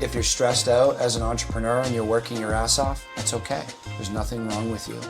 If you're stressed out as an entrepreneur and you're working your ass off, that's okay. There's nothing wrong with you.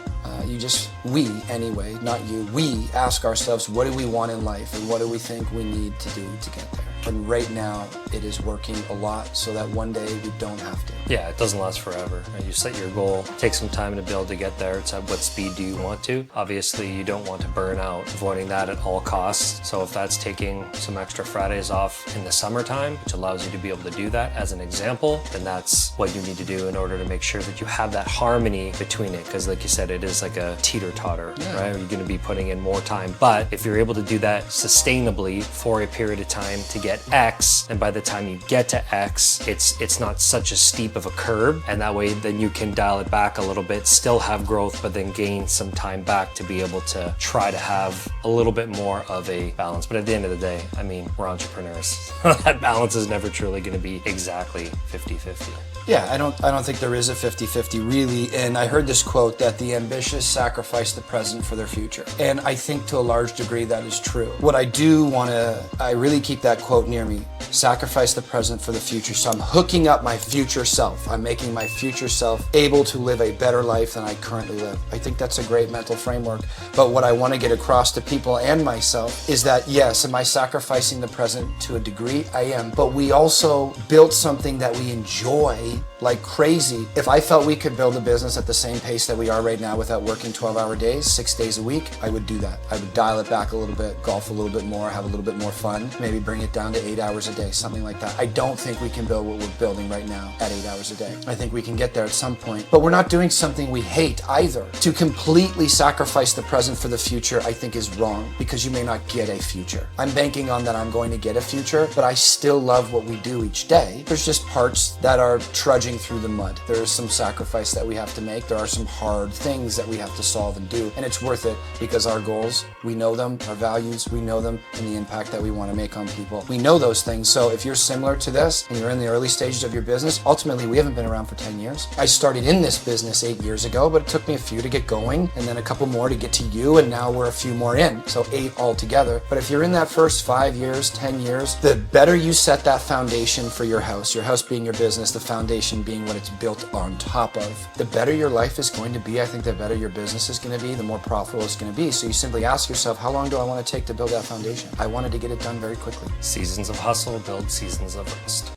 We anyway, not you, we ask ourselves, what do we want in life and what do we think we need to do to get there? And right now, it is working a lot so that one day we don't have to. Yeah, it doesn't last forever. You set your goal, take some time to be able to get there. It's at what speed do you want to? Obviously, you don't want to burn out, avoiding that at all costs. So if that's taking some extra Fridays off in the summertime, which allows you to be able to do that as an example, then that's what you need to do in order to make sure that you have that harmony between it. Because like you said, it is like a teeter-totter, right? You're gonna be putting in more time. But if you're able to do that sustainably for a period of time to get X, and by the time you get to X, it's not such a steep of a curve, and that way then you can dial it back a little bit, still have growth, but then gain some time back to be able to try to have a little bit more of a balance. But at the end of the day, I mean, we're entrepreneurs. That balance is never truly gonna be exactly 50-50. Yeah, I don't think there is a 50-50 really, and I heard this quote that the ambitious sacrifice the present for their future. And I think to a large degree that is true. What I do I really keep that quote near me, sacrifice the present for the future. So I'm hooking up my future self. I'm making my future self able to live a better life than I currently live. I think that's a great mental framework. But what I want to get across to people and myself is that yes, am I sacrificing the present to a degree? I am. But we also built something that we enjoy like crazy. If I felt we could build a business at the same pace that we are right now without working 12-hour days, 6 days a week, I would do that. I would dial it back a little bit, golf a little bit more, have a little bit more fun, maybe bring it down to 8 hours a day, something like that. I don't think we can build what we're building right now at 8 hours a day. I think we can get there at some point, but we're not doing something we hate either. To completely sacrifice the present for the future, I think is wrong because you may not get a future. I'm banking on that I'm going to get a future, but I still love what we do each day. There's just parts that are trudging through the mud. There is some sacrifice that we have to make. There are some hard things that we have to solve and do, and it's worth it because our goals, we know them, our values, we know them, and the impact that we want to make on people. We know those things, so if you're similar to this and you're in the early stages of your business, ultimately we haven't been around for 10 years. I started in this business 8 years ago, but it took me a few to get going, and then a couple more to get to you, and now we're a few more in, so 8 altogether. But if you're in that first 5 years, 10 years, the better you set that foundation for your house being your business, the foundation being what it's built on top of, the better your life is going to be. I think the better your business is going to be, the more profitable it's going to be. So you simply ask yourself, how long do I want to take to build that foundation? I wanted to get it done very quickly. Seasons of hustle build seasons of rest.